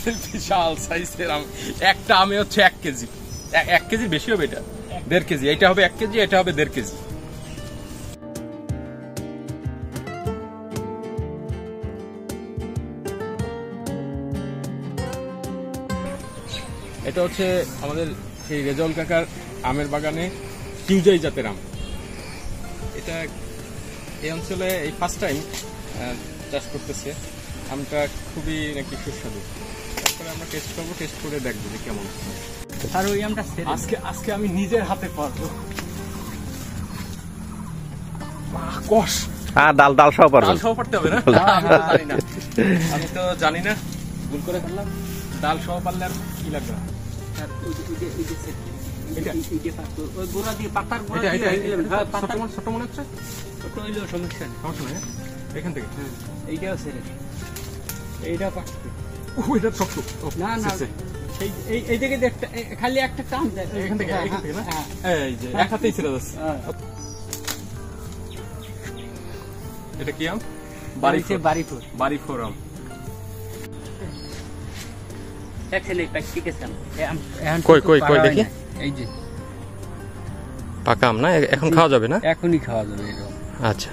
বিশাল সাইজের আম। একটা আমে হচ্ছে 1 কেজি, 1 কেজির বেশি হবে, এটা 1.5 কেজি, এটা হবে 1 কেজি, এটা হবে 1.5 কেজি। এটা হচ্ছে আমাদের সেই রেজাউল কাকার আমের বাগানে কিউজাই জাতের আম। এটা এই অঞ্চলে এই ফার্স্ট টাইম চাষ করতেছে। আমটা খুবই নাকি সুস্বাদু। তারপরে আমরা টেস্ট করবো, টেস্ট করে দেখবো যে কেমন। আর ওই আমটা আজকে আমি নিজের হাতে পারবো। কষ ডাল সহ পারবো, ডাল সহ পারতে হবে না? জানি না, আমি তো জানি না, ভুল করে ফেললাম। ডাল সহ পারলে আর কি লাগবে? ছোট মনে হচ্ছে, সমস্যা নেই এখান থেকে এইটাও ছেড়ে এইটা পাকবে। এটা শক্ত না না, এই থেকে খালি একটা টান দেয় এখান থেকে, এখান থেকে না, এই যে এক হাতেই ছেড়ে যাচ্ছে। এটা কি আম? বাড়িফোর আম। কই দেখি। এই যে পাকা আম না, এখন খাওয়া যাবে না? এখনই খাওয়া যাবে। আচ্ছা।